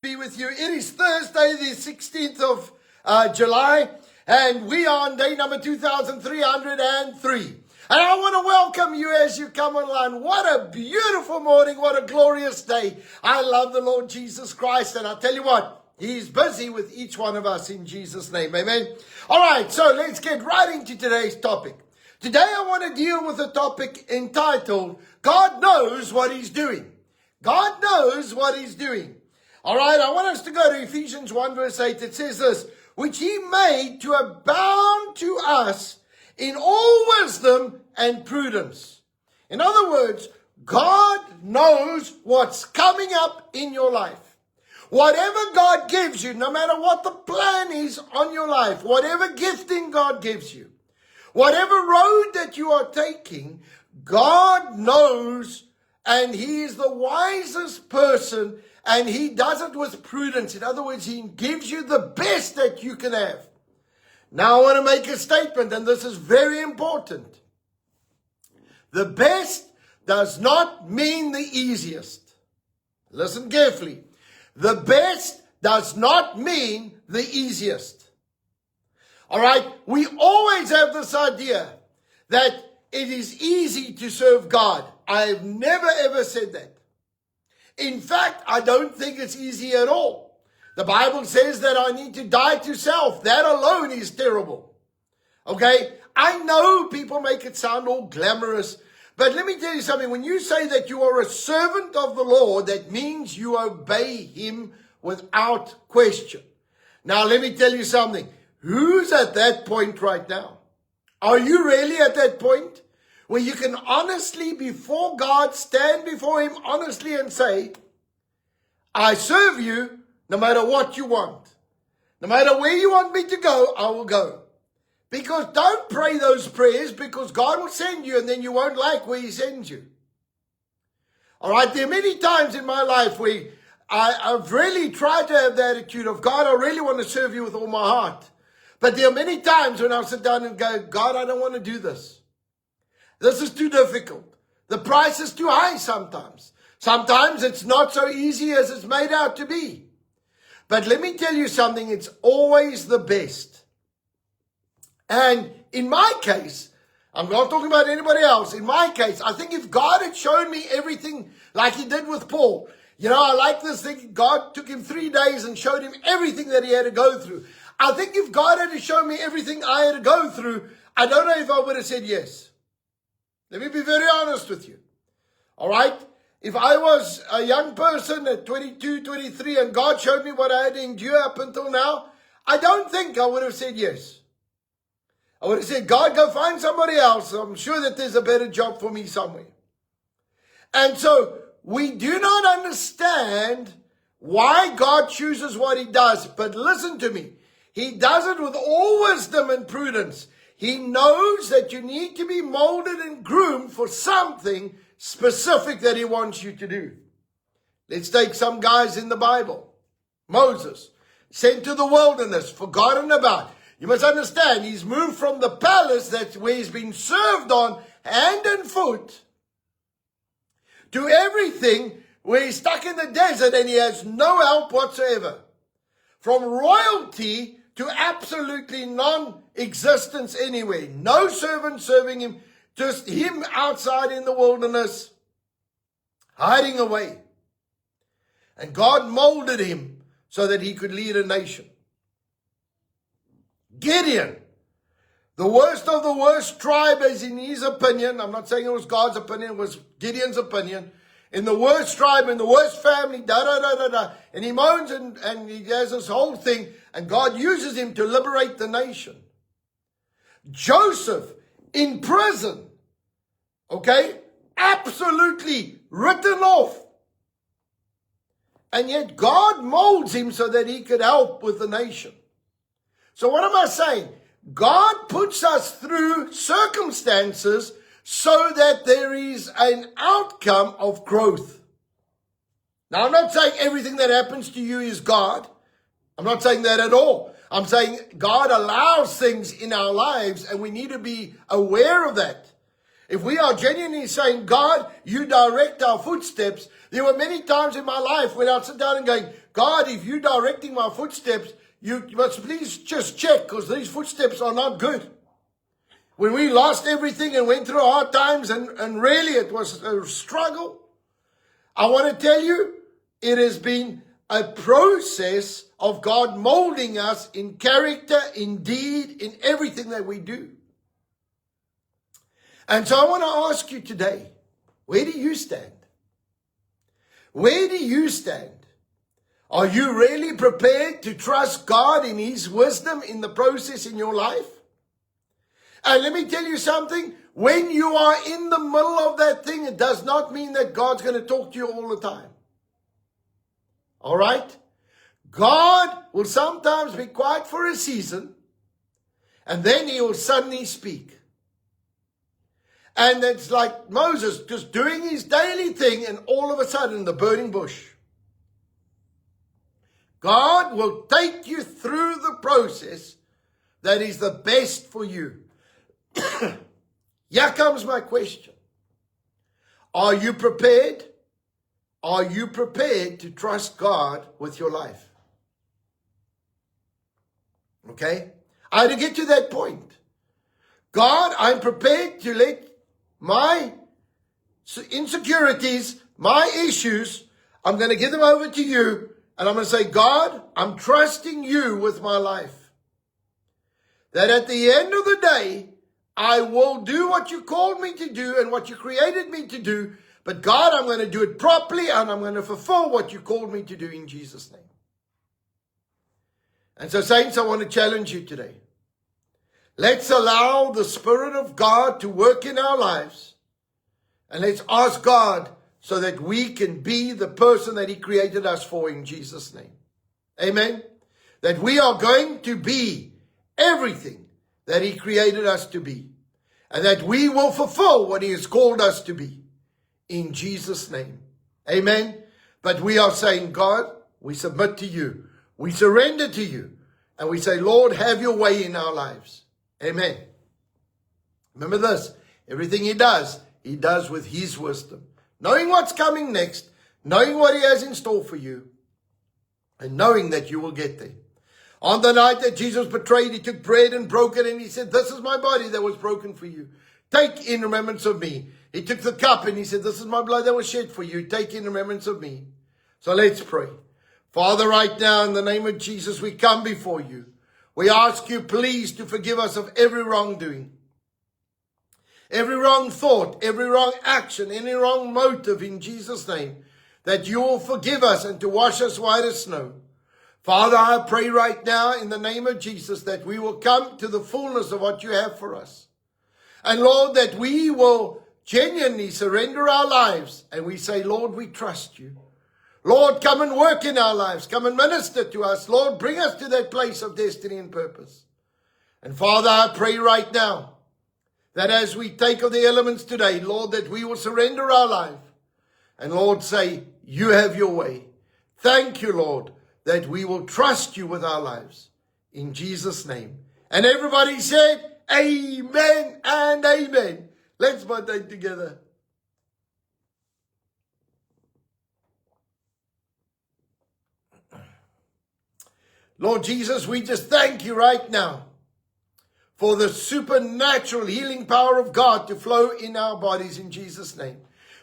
Be with you. It is Thursday, the 16th of July, and we are on day number 2303. And I want to welcome you as you come online. What a beautiful morning. What a glorious day. I love the Lord Jesus Christ, and I'll tell you what, He's busy with each one of us in Jesus' name. Amen. All right, so let's get right into today's topic. Today I want to deal with a topic entitled, God Knows What He's Doing. God knows what He's doing. All right, I want us to go to Ephesians 1 verse 8. It says this, which He made to abound to us in all wisdom and prudence. In other words, God knows what's coming up in your life. Whatever God gives you, no matter what the plan is on your life, whatever gifting God gives you, whatever road that you are taking, God knows, and He is the wisest person. And He does it with prudence. In other words, He gives you the best that you can have. Now I want to make a statement, and this is very important. The best does not mean the easiest. Listen carefully. The best does not mean the easiest. All right? We always have this idea that it is easy to serve God. I've never ever said that. In fact, I don't think it's easy at all. The Bible says that I need to die to self. That alone is terrible. Okay? I know people make it sound all glamorous, but let me tell you something. When you say that you are a servant of the Lord, that means you obey Him without question. Now, let me tell you something. Who's at that point right now? Are you really at that point? Where you can honestly, before God, stand before Him honestly and say, I serve you no matter what you want. No matter where you want me to go, I will go. Because don't pray those prayers because God will send you and then you won't like where He sends you. All right, there are many times in my life where I've really tried to have the attitude of, God, I really want to serve you with all my heart. But there are many times when I sit down and go, God, I don't want to do this. This is too difficult. The price is too high sometimes. Sometimes it's not so easy as it's made out to be. But let me tell you something, it's always the best. And in my case, I'm not talking about anybody else. In my case, I think if God had shown me everything like He did with Paul, I like this thing, God took him 3 days and showed him everything that he had to go through. I think if God had to show me everything I had to go through, I don't know if I would have said yes. Let me be very honest with you. All right? If I was a young person at 22, 23, and God showed me what I had to endure up until now, I don't think I would have said yes. I would have said, God, go find somebody else. I'm sure that there's a better job for me somewhere. And so we do not understand why God chooses what He does. But listen to me. He does it with all wisdom and prudence. He knows that you need to be molded and groomed for something specific that He wants you to do. Let's take some guys in the Bible. Moses, sent to the wilderness, forgotten about. You must understand, he's moved from the palace that's where he's been served on hand and foot to everything where he's stuck in the desert and he has no help whatsoever. From royalty to absolutely non-existence anywhere. No servant serving him. Just him outside in the wilderness, hiding away. And God molded him so that he could lead a nation. Gideon, the worst of the worst tribe, as in his opinion. I'm not saying it was God's opinion, it was Gideon's opinion. In the worst tribe, in the worst family, And he moans and he has this whole thing. And God uses him to liberate the nation. Joseph, in prison. Okay? Absolutely written off. And yet God molds him so that he could help with the nation. So what am I saying? God puts us through circumstances so that there is an outcome of growth. Now, I'm not saying everything that happens to you is God. I'm not saying that at all. I'm saying God allows things in our lives and we need to be aware of that. If we are genuinely saying, God, you direct our footsteps, There were many times in my life when I'd sit down and going, God, if you're directing my footsteps, you must please just check, because these footsteps are not good. When we lost everything and went through hard times and really it was a struggle, I want to tell you, it has been a process of God molding us in character, in deed, in everything that we do. And so I want to ask you today, where do you stand? Where do you stand? Are you really prepared to trust God in His wisdom in the process in your life? And let me tell you something, when you are in the middle of that thing, it does not mean that God's going to talk to you all the time. All right? God will sometimes be quiet for a season, and then He will suddenly speak. And it's like Moses just doing his daily thing, and all of a sudden the burning bush. God will take you through the process that is the best for you. Here comes my question. Are you prepared? Are you prepared to trust God with your life? Okay? I had to get to that point. God, I'm prepared to let my insecurities, my issues, I'm going to give them over to you. And I'm going to say, God, I'm trusting you with my life. That at the end of the day, I will do what you called me to do and what you created me to do. But God, I'm going to do it properly and I'm going to fulfill what you called me to do in Jesus' name. And so, saints, I want to challenge you today. Let's allow the Spirit of God to work in our lives. And let's ask God so that we can be the person that He created us for in Jesus' name. Amen. That we are going to be everything that He created us to be. And that we will fulfill what He has called us to be. In Jesus' name. Amen. But we are saying, God, we submit to you. We surrender to you. And we say, Lord, have your way in our lives. Amen. Remember this. Everything He does with His wisdom. Knowing what's coming next. Knowing what He has in store for you. And knowing that you will get there. On the night that Jesus was betrayed, He took bread and broke it, and He said, this is my body that was broken for you. Take in remembrance of me. He took the cup and He said, this is my blood that was shed for you. Take in remembrance of me. So let's pray. Father, right now, in the name of Jesus, we come before you. We ask you, please, to forgive us of every wrongdoing. Every wrong thought, every wrong action, any wrong motive in Jesus' name. That you will forgive us and to wash us white as snow. Father, I pray right now in the name of Jesus that we will come to the fullness of what you have for us. And Lord, that we will genuinely surrender our lives and we say, Lord, we trust you. Lord, come and work in our lives. Come and minister to us. Lord, bring us to that place of destiny and purpose. And Father, I pray right now that as we take of the elements today, Lord, that we will surrender our life. And Lord, say, you have your way. Thank you, Lord, that we will trust you with our lives. In Jesus' name. And everybody said, amen and amen. Let's partake together. Lord Jesus, we just thank you right now for the supernatural healing power of God to flow in our bodies in Jesus' name.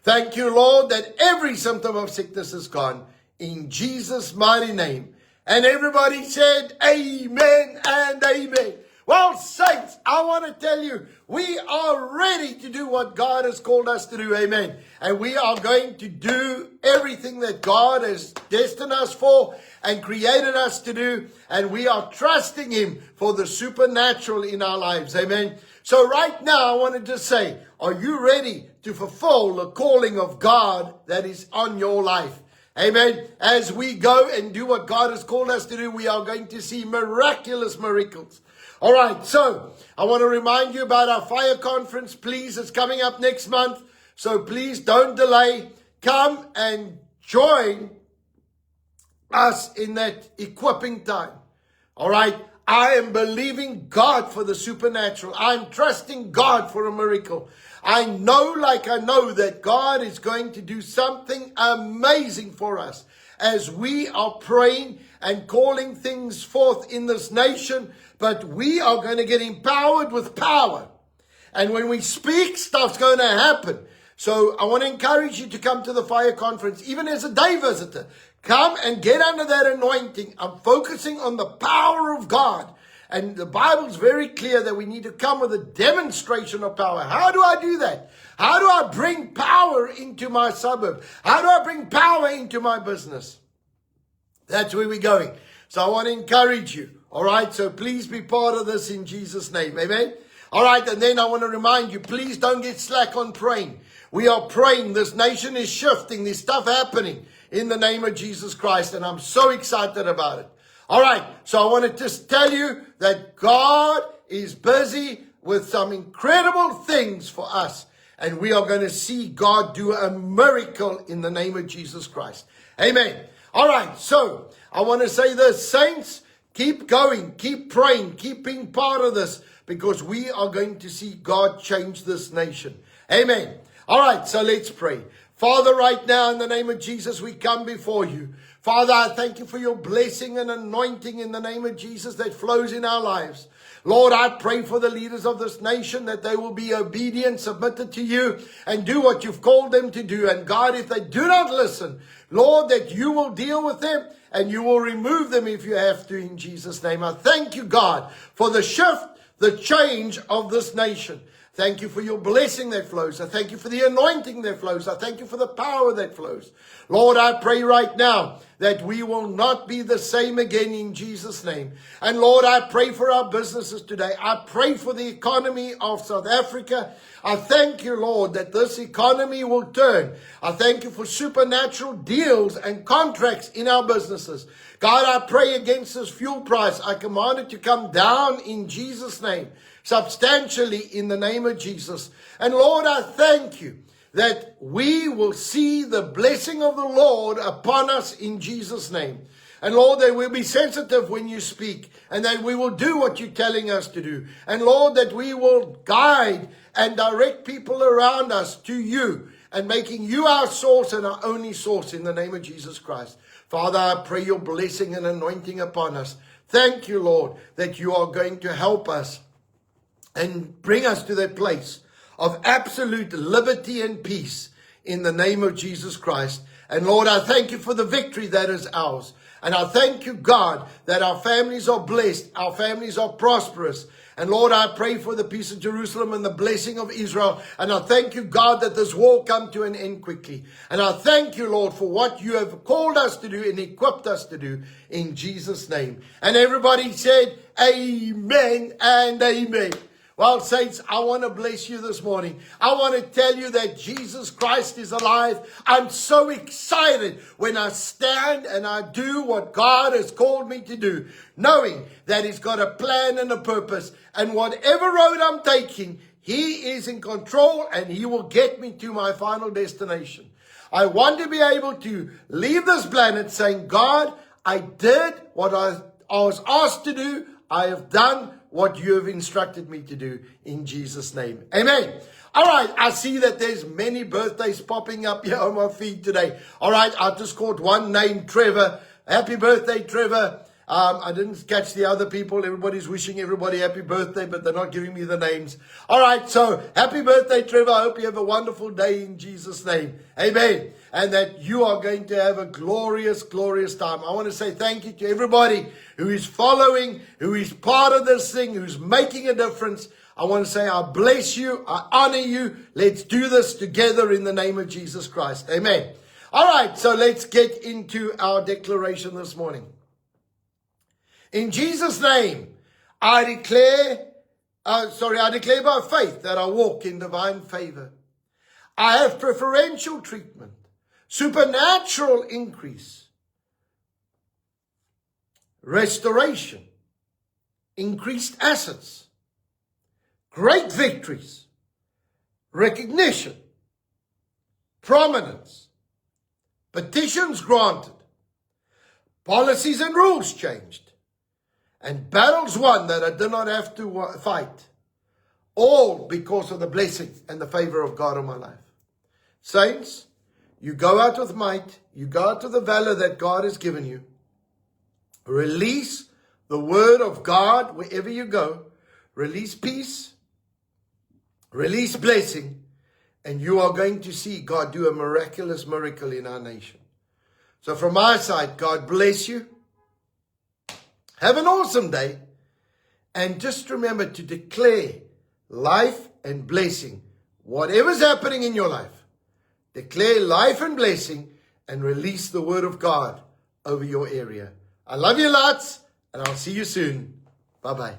Thank you, Lord, that every symptom of sickness is gone in Jesus' mighty name. And everybody said, amen and amen. Well, saints, I want to tell you, we are ready to do what God has called us to do. Amen. And we are going to do everything that God has destined us for and created us to do. And we are trusting Him for the supernatural in our lives. Amen. So right now, I wanted to say, are you ready to fulfill the calling of God that is on your life? Amen. As we go and do what God has called us to do, we are going to see miraculous miracles. All right, so I want to remind you about our fire conference. Please, it's coming up next month. So please don't delay. Come and join us in that equipping time. All right, I am believing God for the supernatural. I'm trusting God for a miracle. I know that God is going to do something amazing for us as we are praying and calling things forth in this nation. But we are going to get empowered with power. And when we speak, stuff's going to happen. So I want to encourage you to come to the fire conference, even as a day visitor. Come and get under that anointing. I'm focusing on the power of God. And the Bible's very clear that we need to come with a demonstration of power. How do I do that? How do I bring power into my suburb? How do I bring power into my business? That's where we're going. So I want to encourage you. All right. So please be part of this in Jesus' name. Amen. All right. And then I want to remind you, please don't get slack on praying. We are praying. This nation is shifting. There's stuff happening in the name of Jesus Christ. And I'm so excited about it. All right. So I want to just tell you that God is busy with some incredible things for us. And we are going to see God do a miracle in the name of Jesus Christ. Amen. All right. So I want to say this, saints, keep going, keep praying, keep being part of this, because we are going to see God change this nation. Amen. All right. So let's pray. Father, right now in the name of Jesus, we come before you. Father, I thank you for your blessing and anointing in the name of Jesus that flows in our lives. Lord, I pray for the leaders of this nation that they will be obedient, submitted to you, and do what you've called them to do. And God, if they do not listen, Lord, that you will deal with them and you will remove them if you have to, in Jesus' name. I thank you, God, for the shift, the change of this nation. Thank you for your blessing that flows. I thank you for the anointing that flows. I thank you for the power that flows. Lord, I pray right now that we will not be the same again in Jesus' name. And Lord, I pray for our businesses today. I pray for the economy of South Africa. I thank you, Lord, that this economy will turn. I thank you for supernatural deals and contracts in our businesses. God, I pray against this fuel price. I command it to come down in Jesus' name, substantially in the name of Jesus. And Lord, I thank you that we will see the blessing of the Lord upon us in Jesus' name. And Lord, that we'll be sensitive when you speak, and that we will do what you're telling us to do. And Lord, that we will guide and direct people around us to you, and making you our source and our only source in the name of Jesus Christ. Father, I pray your blessing and anointing upon us. Thank you, Lord, that you are going to help us and bring us to that place of absolute liberty and peace in the name of Jesus Christ. And Lord, I thank you for the victory that is ours. And I thank you, God, that our families are blessed, our families are prosperous. And Lord, I pray for the peace of Jerusalem and the blessing of Israel. And I thank you, God, that this war come to an end quickly. And I thank you, Lord, for what you have called us to do and equipped us to do in Jesus' name. And everybody said, amen and amen. Well, saints, I want to bless you this morning. I want to tell you that Jesus Christ is alive. I'm so excited when I stand and I do what God has called me to do, knowing that he's got a plan and a purpose. And whatever road I'm taking, he is in control and he will get me to my final destination. I want to be able to leave this planet saying, God, I did what I was asked to do. I have done what you have instructed me to do in Jesus' name. Amen. All right. I see that there's many birthdays popping up here on my feed today. All right. I just caught one named Trevor. Happy birthday, Trevor. I didn't catch the other people. Everybody's wishing everybody happy birthday, but they're not giving me the names. All right. So happy birthday, Trevor. I hope you have a wonderful day in Jesus' name. Amen. And that you are going to have a glorious, glorious time. I want to say thank you to everybody who is following, who is part of this thing, who's making a difference. I want to say I bless you. I honor you. Let's do this together in the name of Jesus Christ. Amen. All right. So let's get into our declaration this morning. In Jesus' name, I declare by faith that I walk in divine favor. I have preferential treatment, supernatural increase, restoration, increased assets, great victories, recognition, prominence, petitions granted, policies and rules changed, and battles won that I did not have to fight. All because of the blessing and the favor of God on my life. Saints, you go out with might. You go out to the valor that God has given you. Release the word of God wherever you go. Release peace. Release blessing. And you are going to see God do a miraculous miracle in our nation. So from my side, God bless you. Have an awesome day. And just remember to declare life and blessing. Whatever's happening in your life, declare life and blessing and release the word of God over your area. I love you lots, and I'll see you soon. Bye-bye.